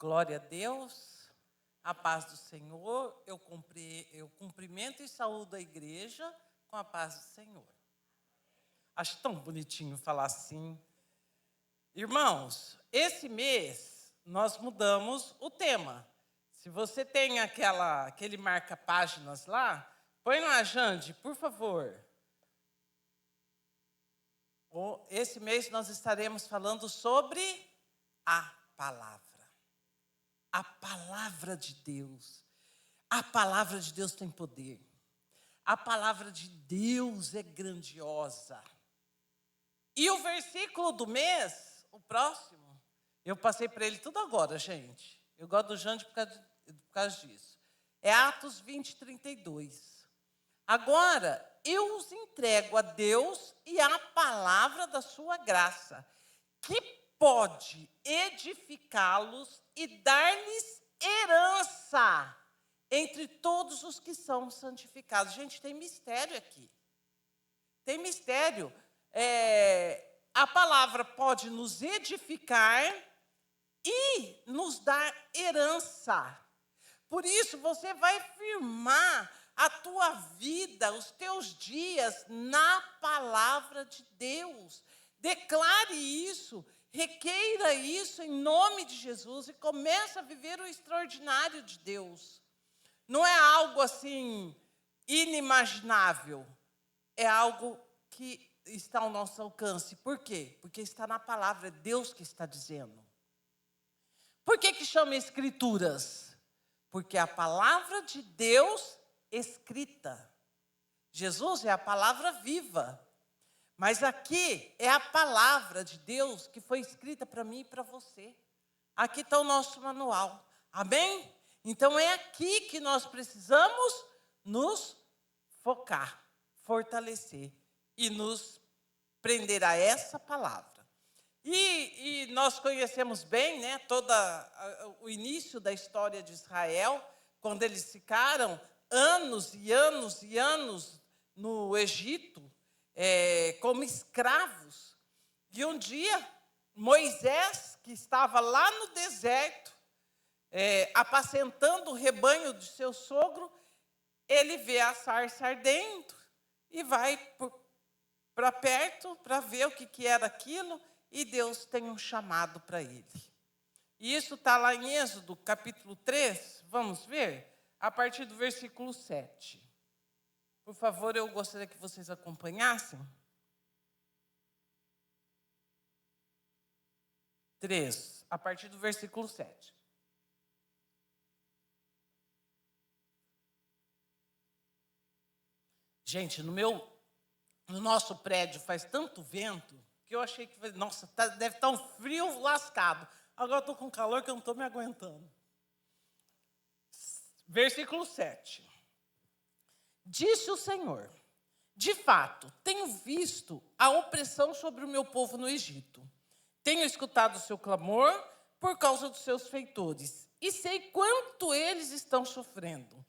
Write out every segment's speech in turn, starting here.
Glória a Deus, a paz do Senhor, eu cumprimento e saúdo a igreja com a paz do Senhor. Acho tão bonitinho falar assim. Irmãos, esse mês nós mudamos o tema. Se você tem aquele marca-páginas lá, põe lá, Jande, por favor. Esse mês nós estaremos falando sobre a palavra. A palavra de Deus. A palavra de Deus tem poder. A palavra de Deus é grandiosa. E o versículo do mês, o próximo, eu passei para ele tudo agora, gente. Eu gosto do Jande por causa disso. É Atos 20, 32. Agora, eu os entrego a Deus e à palavra da sua graça, que pode edificá-los e dar-lhes herança entre todos os que são santificados. Gente, tem mistério aqui. Tem mistério. A palavra pode nos edificar e nos dar herança. Por isso, você vai firmar a tua vida, os teus dias na palavra de Deus. Declare isso, requeira isso em nome de Jesus e comece a viver o extraordinário de Deus. Não é algo assim inimaginável, é algo que está ao nosso alcance. Por quê? Porque está na palavra, é Deus que está dizendo. Por que chama Escrituras? Porque a palavra de Deus escrita. Jesus é a palavra viva. Mas aqui é a palavra de Deus que foi escrita para mim e para você. Aqui está o nosso manual. Amém? Então é aqui que nós precisamos nos focar, fortalecer e nos prender a essa palavra. E nós conhecemos bem, né, todo o início da história de Israel, quando eles ficaram anos e anos e anos no Egito, como escravos. E um dia, Moisés, que estava lá no deserto, apacentando o rebanho de seu sogro, ele vê a sarça ardendo e vai para perto para ver o que era aquilo, e Deus tem um chamado para ele. E isso está lá em Êxodo, capítulo 3, vamos ver? A partir do versículo 7. Por favor, eu gostaria que vocês acompanhassem. 3, a partir do versículo 7. Gente, no nosso prédio faz tanto vento que eu achei que, nossa, deve estar um frio lascado. Agora eu estou com calor que eu não estou me aguentando. Versículo 7. Disse o Senhor: de fato, tenho visto a opressão sobre o meu povo no Egito. Tenho escutado o seu clamor por causa dos seus feitores, e sei quanto eles estão sofrendo.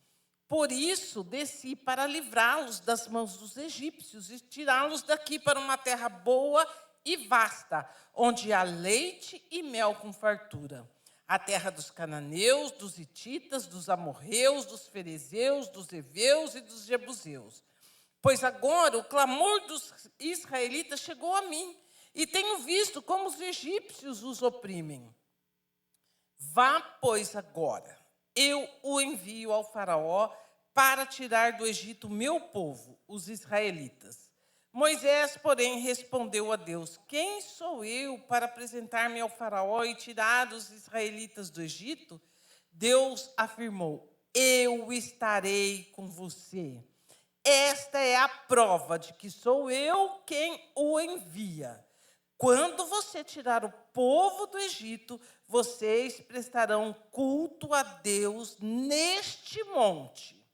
Por isso, desci para livrá-los das mãos dos egípcios e tirá-los daqui para uma terra boa e vasta, onde há leite e mel com fartura. A terra dos cananeus, dos hititas, dos amorreus, dos ferezeus, dos heveus e dos jebuseus. Pois agora o clamor dos israelitas chegou a mim, e tenho visto como os egípcios os oprimem. Vá, pois, agora. Eu o envio ao faraó para tirar do Egito o meu povo, os israelitas. Moisés, porém, respondeu a Deus: quem sou eu para apresentar-me ao faraó e tirar os israelitas do Egito? Deus afirmou: eu estarei com você. Esta é a prova de que sou eu quem o envia. Quando você tirar o povo do Egito, vocês prestarão culto a Deus neste monte.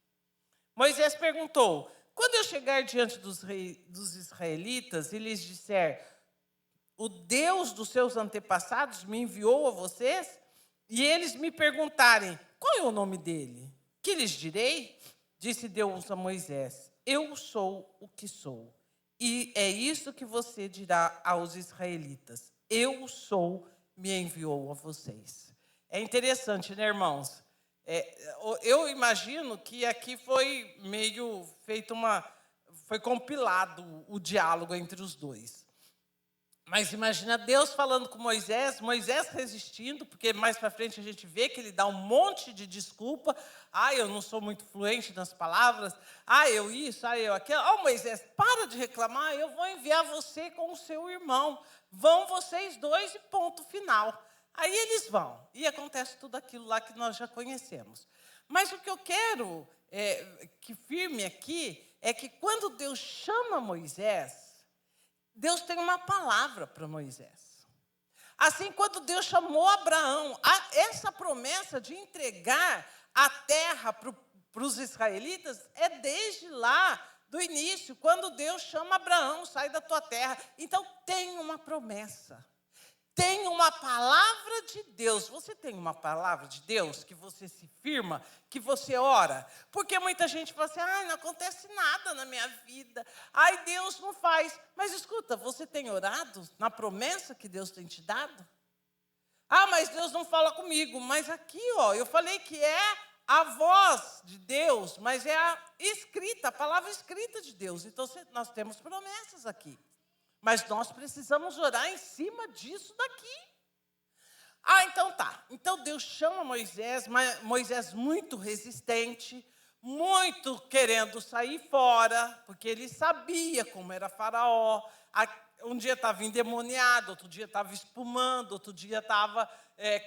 Moisés perguntou: quando eu chegar diante dos israelitas e lhes disser: o Deus dos seus antepassados me enviou a vocês, e eles me perguntarem: qual é o nome dele? Que lhes direi? Disse Deus a Moisés: eu sou o que sou. E é isso que você dirá aos israelitas: eu sou, me enviou a vocês. É interessante, né, irmãos? Eu imagino que aqui foi meio feito foi compilado o diálogo entre os dois. Mas imagina Deus falando com Moisés, Moisés resistindo, porque mais para frente a gente vê que ele dá um monte de desculpa. Eu não sou muito fluente nas palavras. Eu isso, eu aquilo. Moisés, para de reclamar, eu vou enviar você com o seu irmão. Vão vocês dois e ponto final. Aí eles vão, e acontece tudo aquilo lá que nós já conhecemos. Mas o que eu quero que firme aqui é que quando Deus chama Moisés, Deus tem uma palavra para Moisés. Assim, quando Deus chamou Abraão, essa promessa de entregar a terra para os israelitas é desde lá do início, quando Deus chama Abraão, sai da tua terra. Então, tem uma promessa. Tem uma palavra de Deus. Você tem uma palavra de Deus que você se firma, que você ora? Porque muita gente fala assim, não acontece nada na minha vida. Deus não faz. Mas escuta, você tem orado na promessa que Deus tem te dado? Mas Deus não fala comigo. Mas aqui, eu falei que é a voz de Deus, mas é a palavra escrita de Deus. Então, nós temos promessas aqui. Mas nós precisamos orar em cima disso daqui. Então tá. Então Deus chama Moisés, mas Moisés muito resistente, muito querendo sair fora, porque ele sabia como era Faraó. Um dia estava endemoniado, outro dia estava espumando, outro dia estava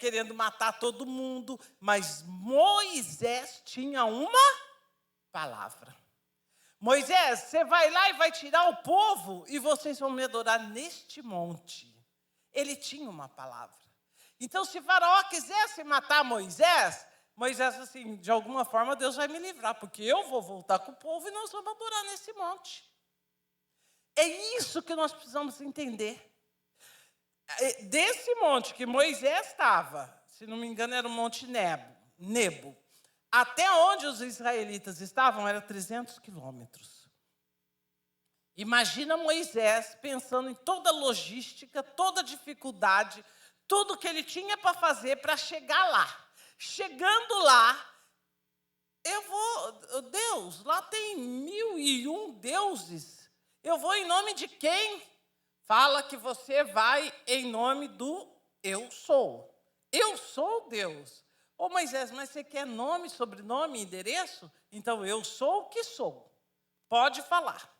querendo matar todo mundo. Mas Moisés tinha uma palavra. Moisés, você vai lá e vai tirar o povo e vocês vão me adorar neste monte. Ele tinha uma palavra. Então, se Faraó quisesse matar Moisés, assim, de alguma forma Deus vai me livrar, porque eu vou voltar com o povo e nós vamos adorar nesse monte. É isso que nós precisamos entender. Desse monte que Moisés estava, se não me engano era o Monte Nebo, até onde os israelitas estavam, era 300 quilômetros. Imagina Moisés pensando em toda a logística, toda a dificuldade, tudo que ele tinha para fazer para chegar lá. Chegando lá, Deus, lá tem 1001 deuses. Eu vou em nome de quem? Fala que você vai em nome do eu sou. Eu sou Deus. Moisés, mas você quer nome, sobrenome, endereço? Então, eu sou o que sou. Pode falar.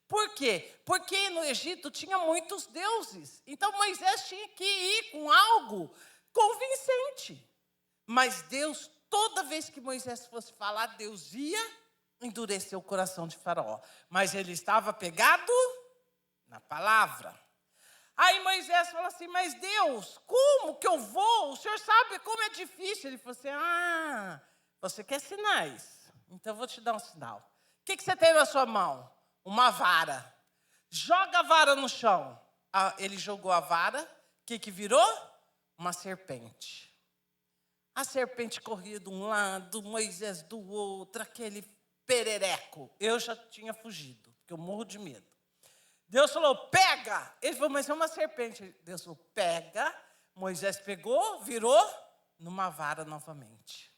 Por quê? Porque no Egito tinha muitos deuses. Então, Moisés tinha que ir com algo convincente. Mas Deus, toda vez que Moisés fosse falar, Deus ia endurecer o coração de Faraó. Mas ele estava pegado na palavra. Aí Moisés falou assim, mas Deus, como que eu vou? O senhor sabe como é difícil. Ele falou assim, você quer sinais? Então eu vou te dar um sinal. O que você tem na sua mão? Uma vara. Joga a vara no chão. Ele jogou a vara. O que virou? Uma serpente. A serpente corria de um lado, Moisés do outro, aquele perereco. Eu já tinha fugido, porque eu morro de medo. Deus falou, pega. Ele falou, mas é uma serpente. Deus falou, pega. Moisés pegou, virou numa vara novamente.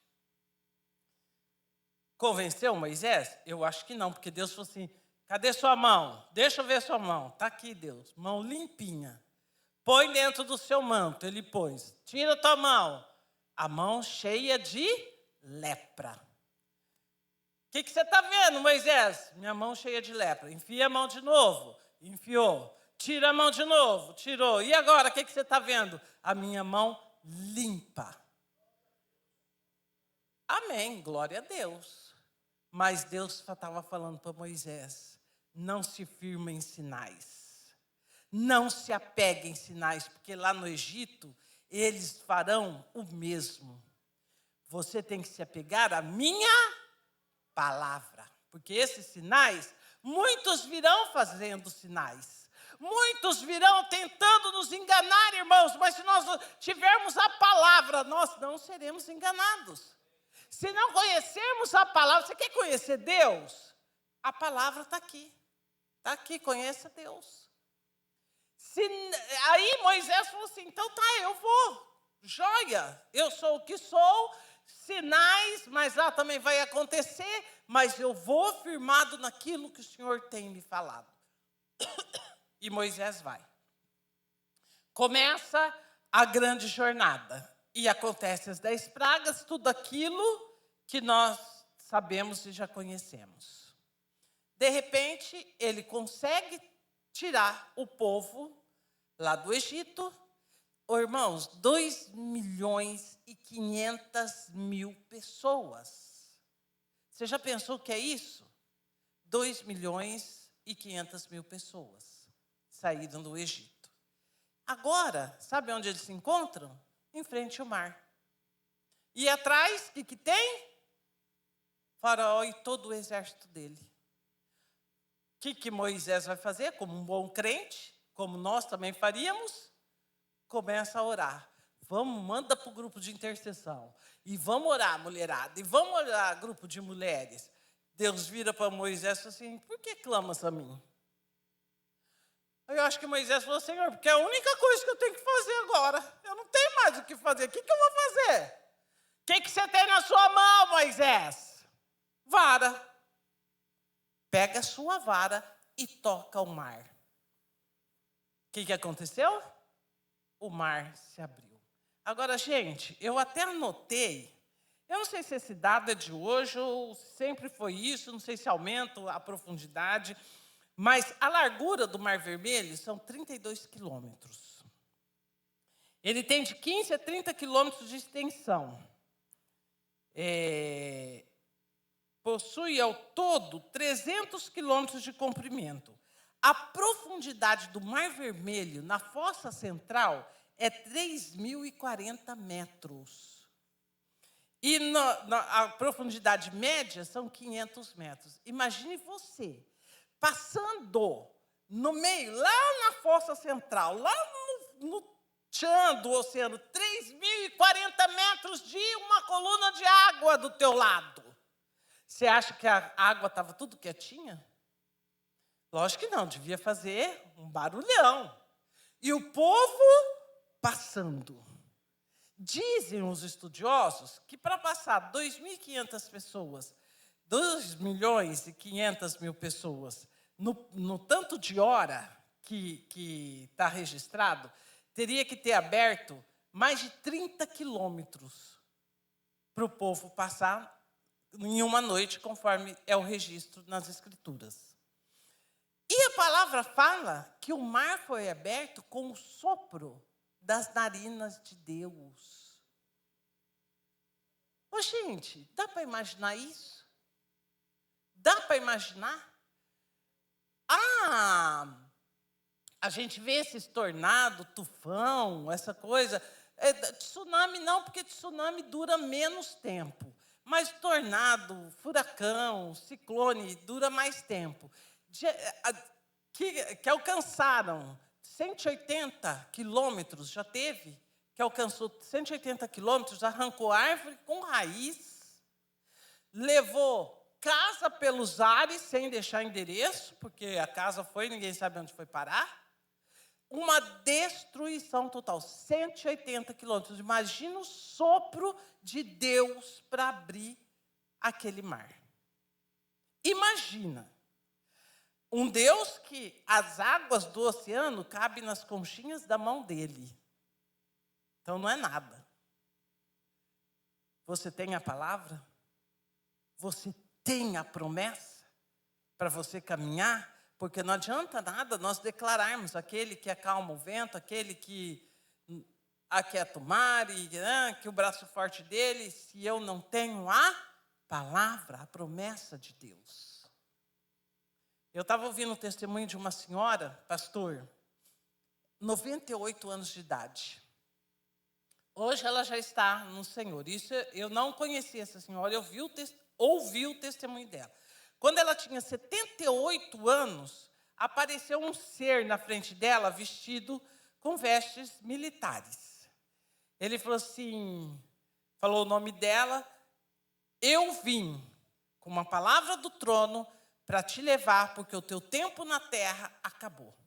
Convenceu Moisés? Eu acho que não, porque Deus falou assim, cadê sua mão? Deixa eu ver sua mão. Está aqui, Deus, mão limpinha. Põe dentro do seu manto. Ele pôs. Tira a tua mão. A mão cheia de lepra. O que você está vendo, Moisés? Minha mão cheia de lepra. Enfia a mão de novo. Enfiou. Tira a mão de novo. Tirou. E agora, o que você está vendo? A minha mão limpa. Amém. Glória a Deus. Mas Deus estava falando para Moisés, não se firma em sinais. Não se apegue em sinais, porque lá no Egito, eles farão o mesmo. Você tem que se apegar à minha palavra. Porque esses sinais, muitos virão fazendo sinais. Muitos virão tentando nos enganar, irmãos. Mas se nós tivermos a palavra, nós não seremos enganados. Se não conhecermos a palavra, você quer conhecer Deus? A palavra está aqui. Está aqui, conheça Deus. Aí Moisés falou assim, então tá, eu vou. joia, eu sou o que sou, sinais, mas lá também vai acontecer, mas eu vou firmado naquilo que o Senhor tem me falado. E Moisés vai. Começa a grande jornada. E acontece as 10 pragas, tudo aquilo que nós sabemos e já conhecemos. De repente, ele consegue tirar o povo lá do Egito. Oh, irmãos, 2.500.000 pessoas. Você já pensou o que é isso? 2.500.000 pessoas saíram do Egito. Agora, sabe onde eles se encontram? Em frente ao mar. E atrás, o que tem? Faraó e todo o exército dele. O que Moisés vai fazer? Como um bom crente, como nós também faríamos, começa a orar. Vamos, manda para o grupo de intercessão. E vamos orar, mulherada. E vamos orar, grupo de mulheres. Deus vira para Moisés e fala assim, por que clamas a mim? Eu acho que Moisés falou, Senhor, porque é a única coisa que eu tenho que fazer agora. Eu não tenho mais o que fazer. O que eu vou fazer? O que você tem na sua mão, Moisés? Vara. Pega a sua vara e toca o mar. O que aconteceu? O mar se abriu. Agora, gente, eu até anotei, eu não sei se esse dado é de hoje ou sempre foi isso, não sei se aumenta a profundidade, mas a largura do Mar Vermelho são 32 quilômetros. Ele tem de 15 a 30 quilômetros de extensão. Possui ao todo 300 quilômetros de comprimento. A profundidade do Mar Vermelho na fossa central é 3.040 metros. E a profundidade média são 500 metros. Imagine você passando no meio, lá na fossa central, lá no chão do oceano, 3.040 metros de uma coluna de água do teu lado. Você acha que a água estava tudo quietinha? Lógico que não, devia fazer um barulhão. E o povo passando. Dizem os estudiosos que para passar 2.500 pessoas, 2.500.000 pessoas, no tanto de hora que está registrado, teria que ter aberto mais de 30 quilômetros para o povo passar em uma noite, conforme é o registro nas Escrituras. E a palavra fala que o mar foi aberto com o sopro das narinas de Deus. Ô, gente, dá para imaginar isso? Dá para imaginar? A gente vê esses tornado, tufão, essa coisa. Tsunami não, porque tsunami dura menos tempo. Mas tornado, furacão, ciclone, dura mais tempo. Que alcançaram 180 quilômetros, já teve, que alcançou 180 quilômetros, arrancou árvore com raiz, levou casa pelos ares, sem deixar endereço, porque a casa foi, ninguém sabe onde foi parar. Uma destruição total, 180 quilômetros. Imagina o sopro de Deus para abrir aquele mar. Imagina. Um Deus que as águas do oceano cabem nas conchinhas da mão dele. Então não é nada. Você tem a palavra? Você tem a promessa para você caminhar? Porque não adianta nada nós declararmos aquele que acalma o vento, aquele que aquieta o mar, e que o braço forte dele, se eu não tenho a palavra, a promessa de Deus. Eu estava ouvindo o testemunho de uma senhora, pastor, 98 anos de idade. Hoje ela já está no Senhor. Isso eu não conhecia essa senhora, eu ouvi o testemunho dela. Quando ela tinha 78 anos, apareceu um ser na frente dela, vestido com vestes militares. Ele falou assim, falou o nome dela, eu vim com uma palavra do trono para te levar, porque o teu tempo na terra acabou.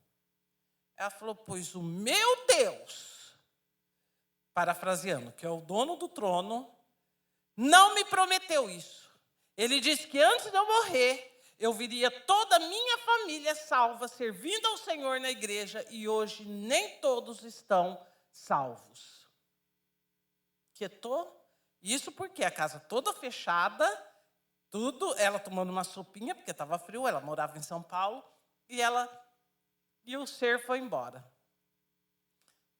Ela falou, pois o meu Deus parafraseando, que é o dono do trono, não me prometeu isso. Ele disse que antes de eu morrer, eu viria toda a minha família salva, servindo ao Senhor na igreja, e hoje nem todos estão salvos. Quietou? Isso porque a casa toda fechada, tudo, ela tomando uma sopinha, porque estava frio, ela morava em São Paulo, e o ser foi embora.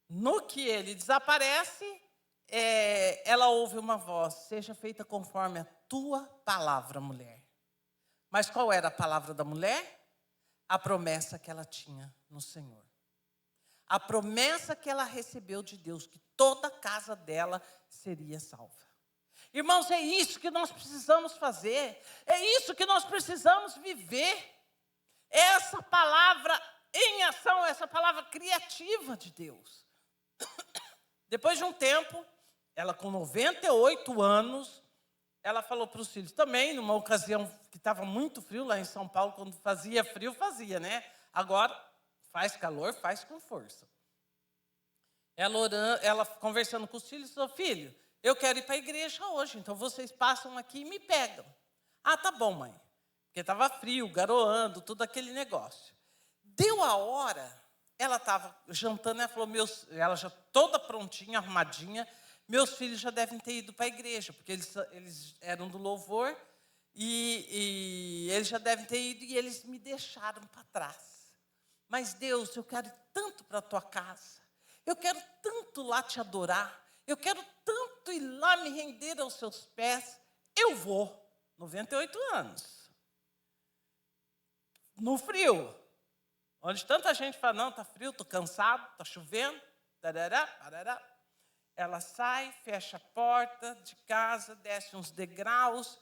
No que ele desaparece, ela ouve uma voz: seja feita conforme a tua palavra, mulher. Mas qual era a palavra da mulher? A promessa que ela tinha no Senhor. A promessa que ela recebeu de Deus, que toda a casa dela seria salva. Irmãos, é isso que nós precisamos fazer. É isso que nós precisamos viver. Essa palavra em ação, essa palavra criativa de Deus. Depois de um tempo, ela com 98 anos, ela falou para os filhos também, numa ocasião que estava muito frio lá em São Paulo, quando fazia frio, fazia, né? Agora, faz calor, faz com força. Ela conversando com os filhos, falou: filho, eu quero ir para a igreja hoje, então vocês passam aqui e me pegam. Ah, tá bom, mãe. Porque estava frio, garoando, tudo aquele negócio. Deu a hora, ela estava jantando, ela falou, ela já toda prontinha, arrumadinha, meus filhos já devem ter ido para a igreja, porque eles eram do louvor, e eles já devem ter ido, e eles me deixaram para trás. Mas Deus, eu quero tanto para a tua casa, eu quero tanto lá te adorar, eu quero tanto ir lá me render aos seus pés, eu vou. 98 anos. No frio. Onde tanta gente fala, não, está frio, estou cansado, está chovendo, tarará, parará. Ela sai, fecha a porta de casa, desce uns degraus,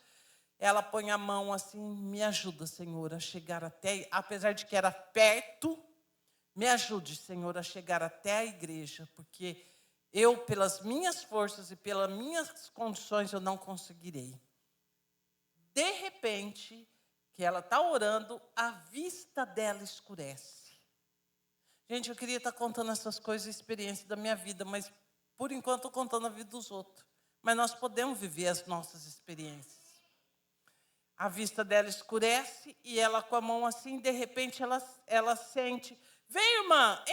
ela põe a mão assim, me ajuda, Senhor, a chegar até, apesar de que era perto, me ajude, Senhor, a chegar até a igreja, porque eu, pelas minhas forças e pelas minhas condições, eu não conseguirei. De repente, que ela está orando, a vista dela escurece. Gente, eu queria estar contando essas coisas, experiência da minha vida, mas por enquanto estou contando a vida dos outros. Mas nós podemos viver as nossas experiências. A vista dela escurece e ela com a mão assim, de repente ela sente, vem irmã,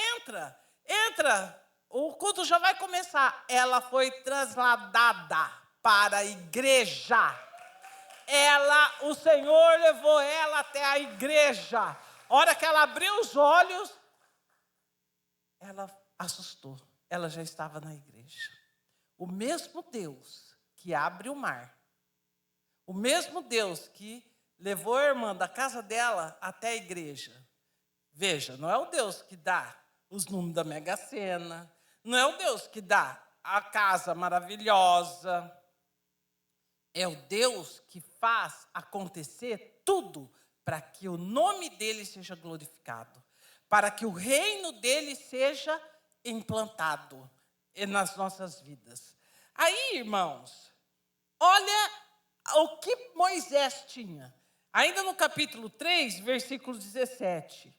entra, o culto já vai começar. Ela foi trasladada para a igreja. O Senhor levou ela até a igreja. A hora que ela abriu os olhos, ela assustou. Ela já estava na igreja. O mesmo Deus que abre o mar, o mesmo Deus que levou a irmã da casa dela até a igreja. Veja, não é o Deus que dá os números da Mega Sena, não é o Deus que dá a casa maravilhosa. É o Deus que faz acontecer tudo para que o nome dele seja glorificado, para que o reino dele seja implantado nas nossas vidas. Aí, irmãos, olha o que Moisés tinha. Ainda no capítulo 3, versículo 17.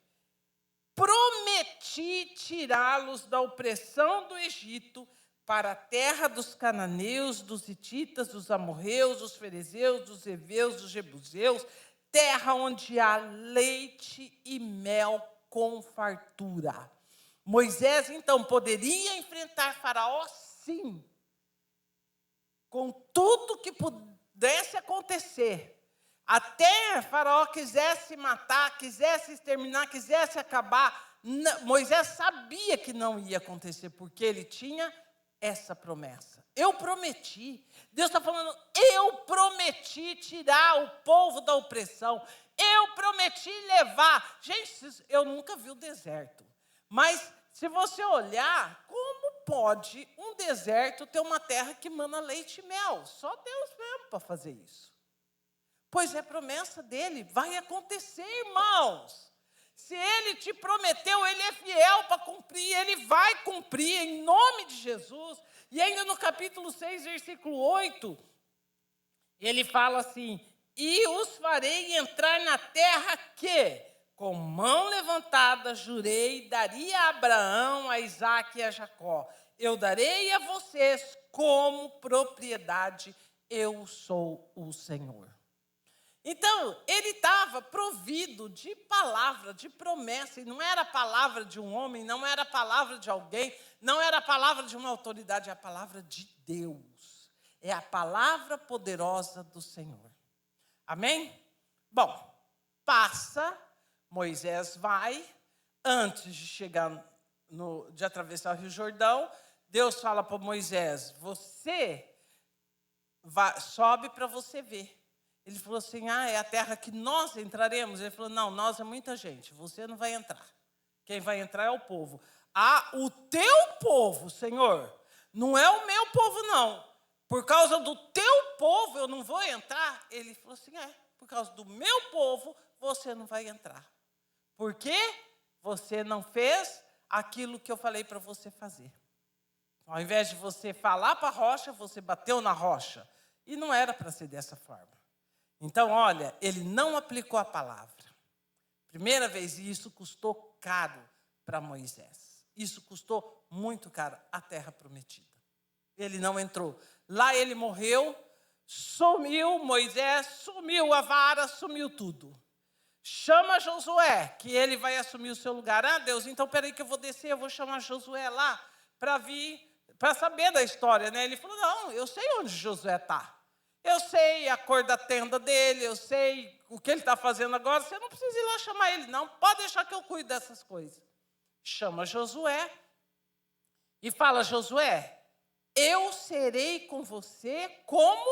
Prometi tirá-los da opressão do Egito para a terra dos cananeus, dos hititas, dos amorreus, dos ferezeus, dos heveus, dos jebuseus, terra onde há leite e mel com fartura. Moisés, então, poderia enfrentar Faraó, sim, com tudo que pudesse acontecer. Até Faraó quisesse matar, quisesse exterminar, quisesse acabar, Moisés sabia que não ia acontecer, porque ele tinha essa promessa. Eu prometi. Deus está falando, eu prometi tirar o povo da opressão. Eu prometi levar. Gente, eu nunca vi o deserto. Mas, se você olhar, como pode um deserto ter uma terra que mana leite e mel? Só Deus mesmo para fazer isso. Pois é promessa dele, vai acontecer, irmãos. Se ele te prometeu, ele é fiel para cumprir, ele vai cumprir em nome de Jesus. E ainda no capítulo 6, versículo 8, ele fala assim, e os farei entrar na terra que, com mão levantada, jurei, daria a Abraão, a Isaque e a Jacó. eu darei a vocês como propriedade, eu sou o Senhor. Então, ele estava provido de palavra, de promessa, e não era a palavra de um homem, não era a palavra de alguém, não era a palavra de uma autoridade, é a palavra de Deus. É a palavra poderosa do Senhor. Amém? Bom, passa, Moisés vai, antes de chegar, de atravessar o Rio Jordão, Deus fala para Moisés, você sobe para você ver. Ele falou assim, é a terra que nós entraremos? Ele falou, não, nós é muita gente, você não vai entrar. Quem vai entrar é o povo. O teu povo, Senhor, não é o meu povo, não. Por causa do teu povo eu não vou entrar? Ele falou assim, por causa do meu povo você não vai entrar. Por quê? Você não fez aquilo que eu falei para você fazer. Ao invés de você falar para a rocha, você bateu na rocha. E não era para ser dessa forma. Então, olha, ele não aplicou a palavra. Primeira vez, e isso custou caro para Moisés. Isso custou muito caro, a terra prometida. Ele não entrou. Lá ele morreu, sumiu Moisés, sumiu a vara, sumiu tudo. Chama Josué, que ele vai assumir o seu lugar. Deus, então peraí que eu vou descer, eu vou chamar Josué lá para vir, para saber da história, né? Ele falou, não, eu sei onde Josué está. Eu sei a cor da tenda dele, eu sei o que ele está fazendo agora, você não precisa ir lá chamar ele, não. Pode deixar que eu cuide dessas coisas. Chama Josué e fala, Josué, eu serei com você como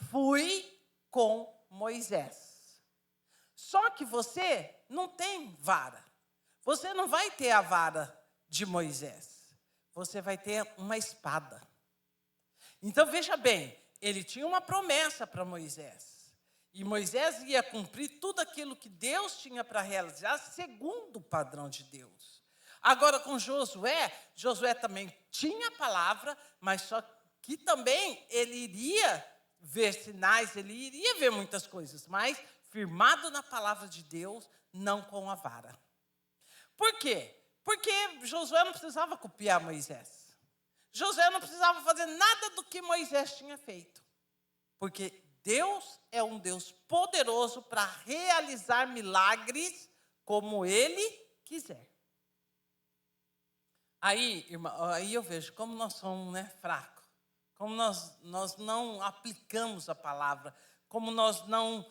fui com Moisés. Só que você não tem vara. Você não vai ter a vara de Moisés. Você vai ter uma espada. Então, veja bem, ele tinha uma promessa para Moisés. E Moisés ia cumprir tudo aquilo que Deus tinha para realizar, segundo o padrão de Deus. Agora, com Josué, Josué também tinha a palavra, mas só que também ele iria ver sinais, ele iria ver muitas coisas, mas firmado na palavra de Deus, não com a vara. Por quê? Porque Josué não precisava copiar Moisés. Josué não precisava fazer nada do que Moisés tinha feito. Porque Deus é um Deus poderoso para realizar milagres como Ele quiser. Aí, irmão, aí eu vejo como nós somos fracos. Como nós não aplicamos a palavra. Como nós não...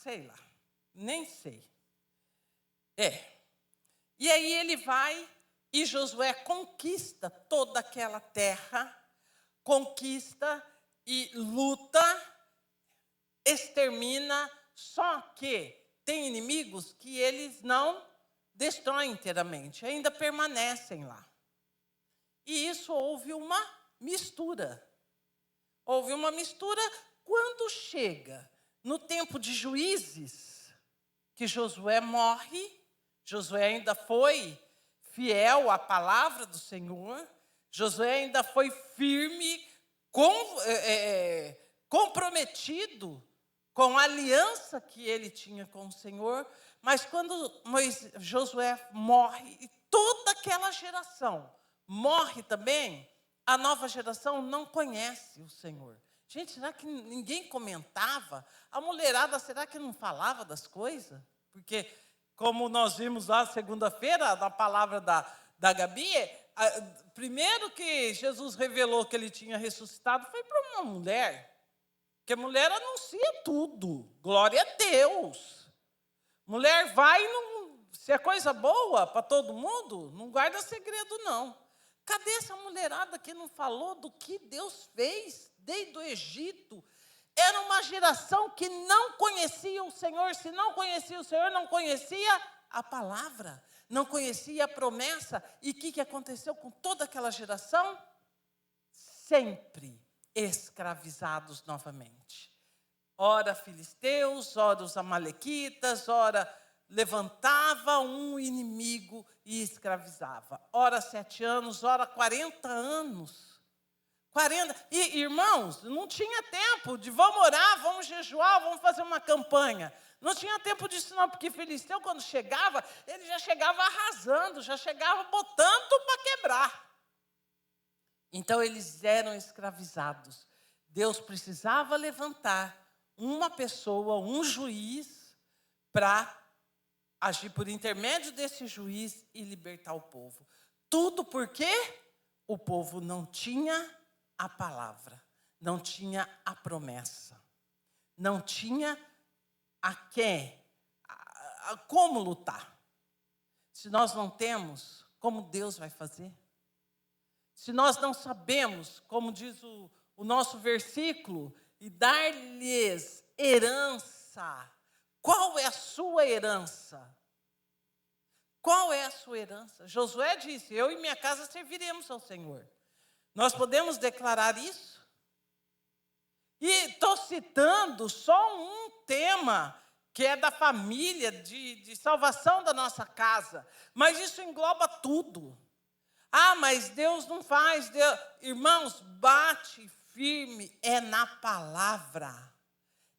sei lá. Nem sei. E aí ele vai... E Josué conquista toda aquela terra, conquista e luta, extermina, só que tem inimigos que eles não destroem inteiramente, ainda permanecem lá. E isso houve uma mistura. Houve uma mistura quando chega no tempo de Juízes, que Josué morre, Josué ainda foi fiel à palavra do Senhor, Josué ainda foi firme, comprometido com a aliança que ele tinha com o Senhor, mas quando Josué morre, e toda aquela geração morre também, a nova geração não conhece o Senhor. Gente, será que ninguém comentava? A mulherada, será que não falava das coisas? Porque... como nós vimos lá segunda-feira, na palavra da Gabi, primeiro que Jesus revelou que ele tinha ressuscitado foi para uma mulher. Porque a mulher anuncia tudo. Glória a Deus. Mulher vai, se é coisa boa para todo mundo, não guarda segredo, não. Cadê essa mulherada que não falou do que Deus fez desde o Egito? Era uma geração que não conhecia o Senhor. Se não conhecia o Senhor, não conhecia a palavra, não conhecia a promessa. E o que aconteceu com toda aquela geração? Sempre escravizados novamente. Ora filisteus, ora os amalequitas, ora levantava um inimigo e escravizava. Ora 7 anos, ora 40 anos. 40. E, irmãos, não tinha tempo de vamos orar, vamos jejuar, vamos fazer uma campanha. Não tinha tempo disso não, porque filisteu, quando chegava, ele já chegava arrasando, já chegava botando para quebrar. Então, eles eram escravizados. Deus precisava levantar uma pessoa, um juiz, para agir por intermédio desse juiz e libertar o povo. Tudo porque o povo não tinha a palavra, não tinha a promessa, não tinha como lutar. Se nós não temos, como Deus vai fazer? Se nós não sabemos, como diz o nosso versículo, e dar-lhes herança. Qual é a sua herança? Qual é a sua herança? Josué disse: eu e minha casa serviremos ao Senhor. Nós podemos declarar isso? E estou citando só um tema, que é da família, de salvação da nossa casa. Mas isso engloba tudo. Ah, mas Deus não faz. Deus... Irmãos, bate firme, é na palavra.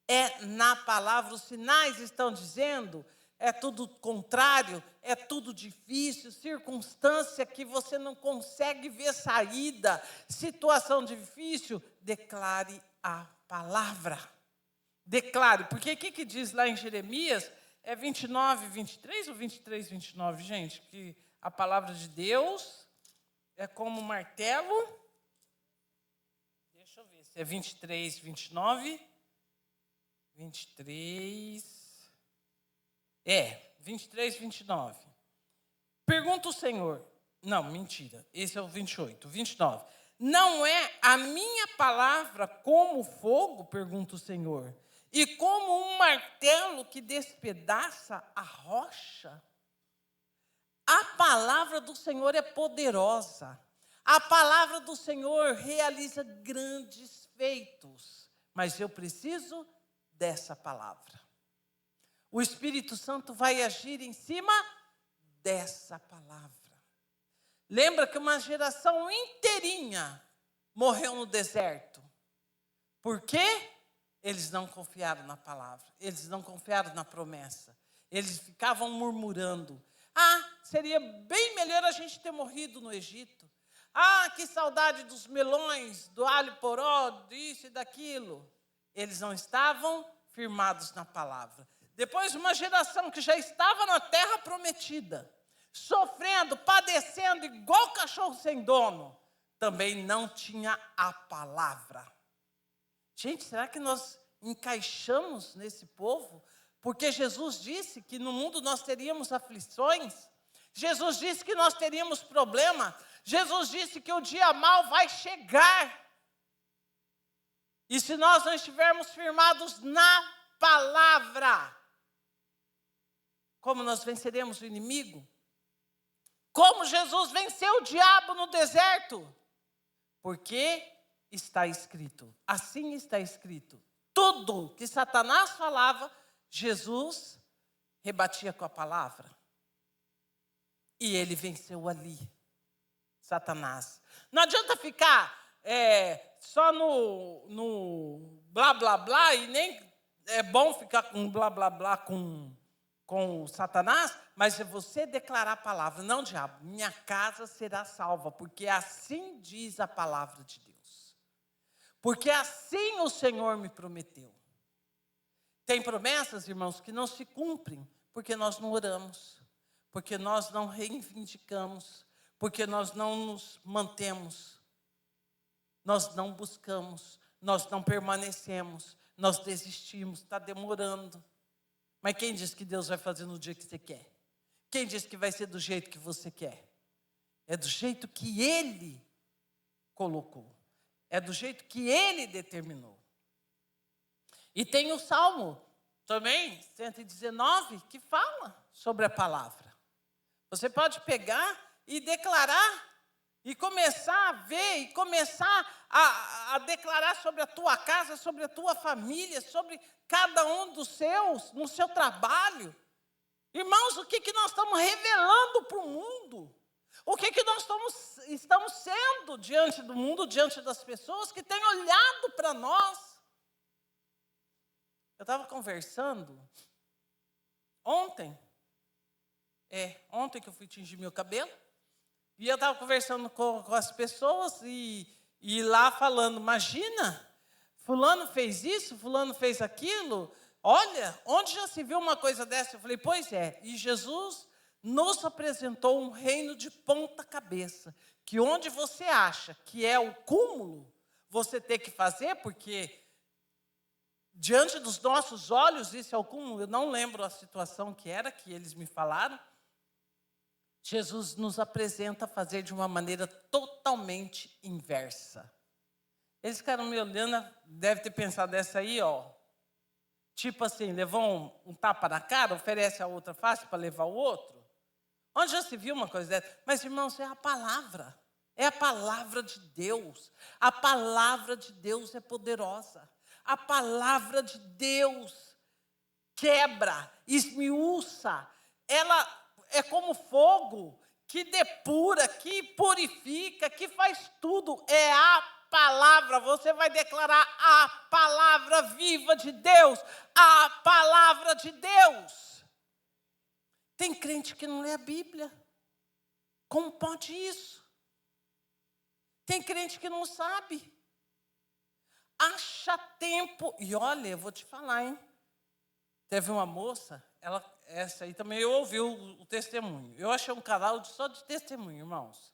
É na palavra. Os sinais estão dizendo, é tudo contrário, é tudo difícil, circunstância que você não consegue ver saída, situação difícil, declare a palavra. Declare, porque o que diz lá em Jeremias? É 29, 23 ou 23, 29, gente? Que a palavra de Deus é como um martelo. Deixa eu ver se é 23, 29. 23. 23, 29. Pergunta o Senhor. Não, mentira. Esse é o 28, 29. Não é a minha palavra como fogo, pergunta o Senhor, e como um martelo que despedaça a rocha? A palavra do Senhor é poderosa. A palavra do Senhor realiza grandes feitos. Mas eu preciso dessa palavra. O Espírito Santo vai agir em cima dessa palavra. Lembra que uma geração inteirinha morreu no deserto. Por quê? Eles não confiaram na palavra. Eles não confiaram na promessa. Eles ficavam murmurando. Ah, seria bem melhor a gente ter morrido no Egito. Ah, que saudade dos melões, do alho poró, disso e daquilo. Eles não estavam firmados na palavra. Depois, uma geração que já estava na terra prometida, sofrendo, padecendo, igual cachorro sem dono, também não tinha a palavra. Gente, será que nós encaixamos nesse povo? Porque Jesus disse que no mundo nós teríamos aflições. Jesus disse que nós teríamos problema. Jesus disse que o dia mau vai chegar. E se nós não estivermos firmados na palavra, como nós venceremos o inimigo? Como Jesus venceu o diabo no deserto? Porque está escrito, assim está escrito. Tudo que Satanás falava, Jesus rebatia com a palavra. E ele venceu ali, Satanás. Não adianta ficar só no blá, blá, blá, e nem é bom ficar com blá, blá, blá com o Satanás, mas é você declarar a palavra. Não, diabo, minha casa será salva, porque assim diz a palavra de Deus. Porque assim o Senhor me prometeu. Tem promessas, irmãos, que não se cumprem, porque nós não oramos, porque nós não reivindicamos, porque nós não nos mantemos, nós não buscamos, nós não permanecemos, nós desistimos, está demorando. Mas quem diz que Deus vai fazer no dia que você quer? Quem diz que vai ser do jeito que você quer? É do jeito que Ele colocou. É do jeito que Ele determinou. E tem o Salmo também, 119, que fala sobre a palavra. Você pode pegar e declarar, e começar a ver, e começar a declarar sobre a tua casa, sobre a tua família, sobre cada um dos seus, no seu trabalho. Irmãos, o que nós estamos revelando para o mundo? O que nós estamos sendo diante do mundo, diante das pessoas que têm olhado para nós? Eu estava conversando ontem que eu fui tingir meu cabelo, E eu estava conversando com as pessoas e lá falando, imagina, fulano fez isso, fulano fez aquilo. Olha, onde já se viu uma coisa dessa? Eu falei, pois é. E Jesus nos apresentou um reino de ponta cabeça, que onde você acha que é o cúmulo, você tem que fazer, porque diante dos nossos olhos, isso é o cúmulo. Eu não lembro a situação que era, que eles me falaram. Jesus nos apresenta a fazer de uma maneira totalmente inversa. Eles ficaram me olhando, deve ter pensado dessa aí, ó. Tipo assim, levou um tapa na cara, oferece a outra face para levar o outro. Onde já se viu uma coisa dessa? Mas, irmãos, é a palavra. É a palavra de Deus. A palavra de Deus é poderosa. A palavra de Deus quebra, esmiuça. Ela é como fogo que depura, que purifica, que faz tudo. É a palavra. Você vai declarar a palavra viva de Deus. A palavra de Deus. Tem crente que não lê a Bíblia. Como pode isso? Tem crente que não sabe. Acha tempo. E olha, eu vou te falar, hein? Teve uma moça, essa aí também eu ouvi o testemunho. Eu achei um canal só de testemunho, irmãos.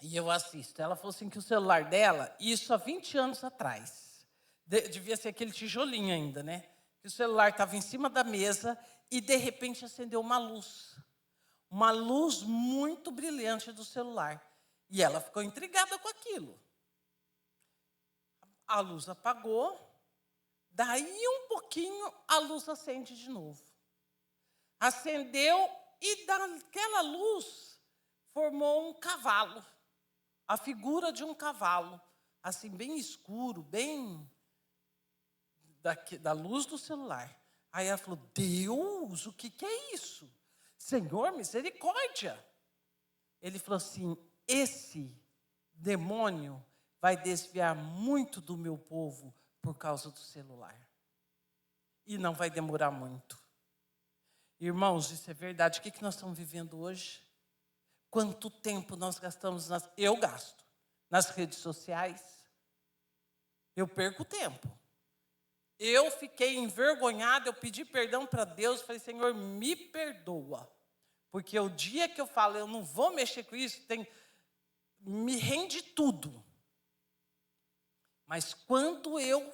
E eu assisto. Ela falou assim que o celular dela, isso há 20 anos atrás, devia ser aquele tijolinho ainda, né? Que o celular estava em cima da mesa e, de repente, acendeu uma luz. Uma luz muito brilhante do celular. E ela ficou intrigada com aquilo. A luz apagou. Daí um pouquinho a luz acende de novo. Acendeu e daquela luz formou um cavalo. A figura de um cavalo. Assim, bem escuro, bem da luz do celular. Aí ela falou, Deus, o que é isso? Senhor, misericórdia. Ele falou assim, esse demônio vai desviar muito do meu povo por causa do celular. E não vai demorar muito. Irmãos, isso é verdade. O que nós estamos vivendo hoje? Quanto tempo nós gastamos, eu gasto, nas redes sociais? Eu perco tempo. Eu fiquei envergonhada, eu pedi perdão para Deus, falei, Senhor, me perdoa. Porque o dia que eu falo, eu não vou mexer com isso, me rende tudo. Mas quando eu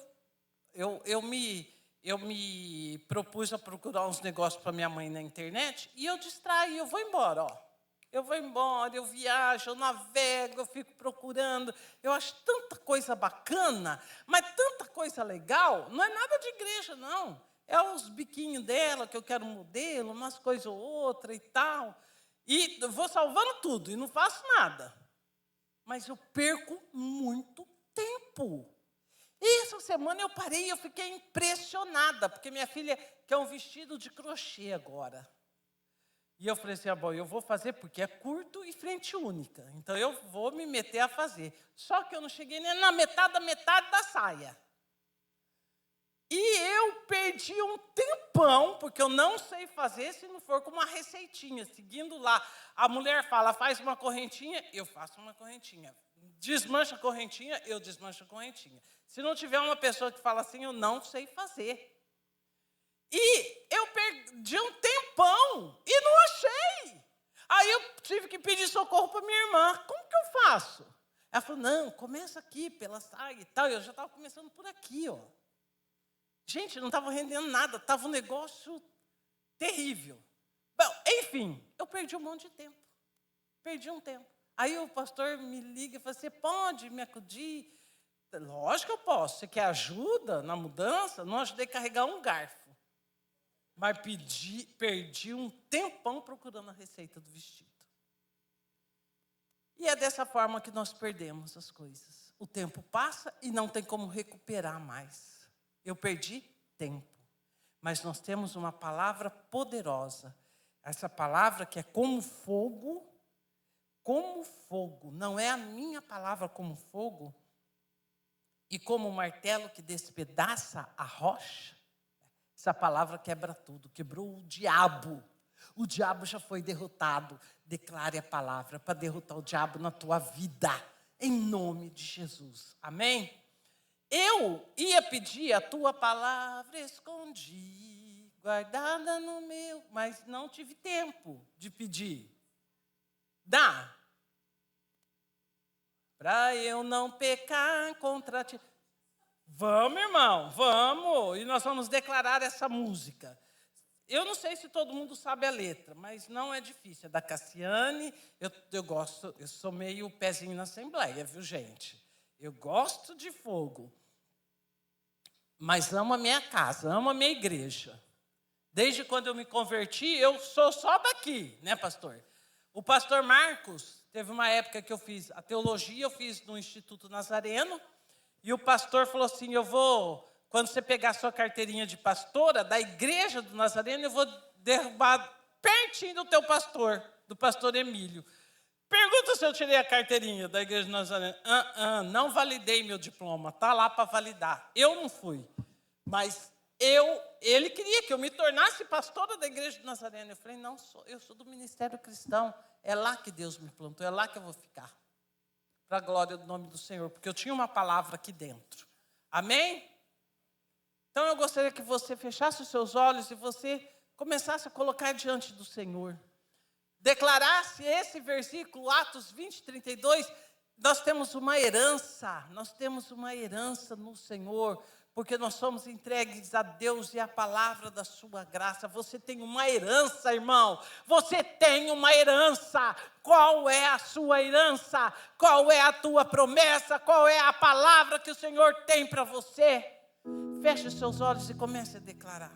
me propus a procurar uns negócios para minha mãe na internet, e eu distraí, eu vou embora, ó. Eu vou embora, eu viajo, eu navego, eu fico procurando. Eu acho tanta coisa bacana, mas tanta coisa legal. Não é nada de igreja, não. É os biquinhos dela, que eu quero modelo, umas coisas ou outra e tal. E vou salvando tudo, e não faço nada. Mas eu perco muito tempo. E essa semana eu parei e eu fiquei impressionada, porque minha filha quer um vestido de crochê agora. E eu falei assim, bom, eu vou fazer porque é curto e frente única. Então eu vou me meter a fazer. Só que eu não cheguei nem na metade da saia. E eu perdi um tempão, porque eu não sei fazer se não for com uma receitinha. Seguindo lá, a mulher fala, faz uma correntinha, eu faço uma correntinha. Desmancha a correntinha, eu desmancho a correntinha. Se não tiver uma pessoa que fala assim, eu não sei fazer. E eu perdi um tempão e não achei. Aí eu tive que pedir socorro para minha irmã. Como que eu faço? Ela falou, não, começa aqui pela saia e tal. Eu já estava começando por aqui, ó. Gente, não estava rendendo nada, estava um negócio terrível. Bom, enfim, eu perdi um monte de tempo. Perdi um tempo. Aí o pastor me liga e fala, você pode me acudir? Lógico que eu posso. Você quer ajuda na mudança? Não ajudei a carregar um garfo. Mas perdi um tempão procurando a receita do vestido. E é dessa forma que nós perdemos as coisas. O tempo passa e não tem como recuperar mais. Eu perdi tempo. Mas nós temos uma palavra poderosa. Essa palavra que é como fogo. Como fogo. Não é a minha palavra como fogo. E como um martelo que despedaça a rocha. Essa palavra quebra tudo. Quebrou o diabo. O diabo já foi derrotado. Declare a palavra para derrotar o diabo na tua vida, em nome de Jesus. Amém? Eu ia pedir a tua palavra, escondi, guardada no meu, mas não tive tempo de pedir. Dá. Para eu não pecar contra ti. Vamos, irmão, vamos. E nós vamos declarar essa música. Eu não sei se todo mundo sabe a letra, mas não é difícil. É da Cassiane. Eu gosto, eu sou meio pezinho na Assembleia, viu, gente? Eu gosto de fogo. Mas amo a minha casa, amo a minha igreja. Desde quando eu me converti, eu sou só daqui, né, pastor? O pastor Marcos, teve uma época que eu fiz a teologia, eu fiz no Instituto Nazareno, e o pastor falou assim, quando você pegar a sua carteirinha de pastora, da igreja do Nazareno, eu vou derrubar pertinho do teu pastor, do pastor Emílio. Pergunta se eu tirei a carteirinha da igreja do Nazareno. Não validei meu diploma, está lá para validar. Eu não fui, mas ele queria que eu me tornasse pastora da igreja do Nazareno. Eu falei, não, eu sou do ministério cristão, é lá que Deus me plantou, é lá que eu vou ficar. Para a glória do nome do Senhor, porque eu tinha uma palavra aqui dentro. Amém? Então eu gostaria que você fechasse os seus olhos e você começasse a colocar diante do Senhor. Declarasse esse versículo, Atos 20, 32, nós temos uma herança no Senhor, porque nós somos entregues a Deus e à palavra da sua graça. Você tem uma herança, irmão, você tem uma herança. Qual é a sua herança? Qual é a tua promessa? Qual é a palavra que o Senhor tem para você? Feche os seus olhos e comece a declarar.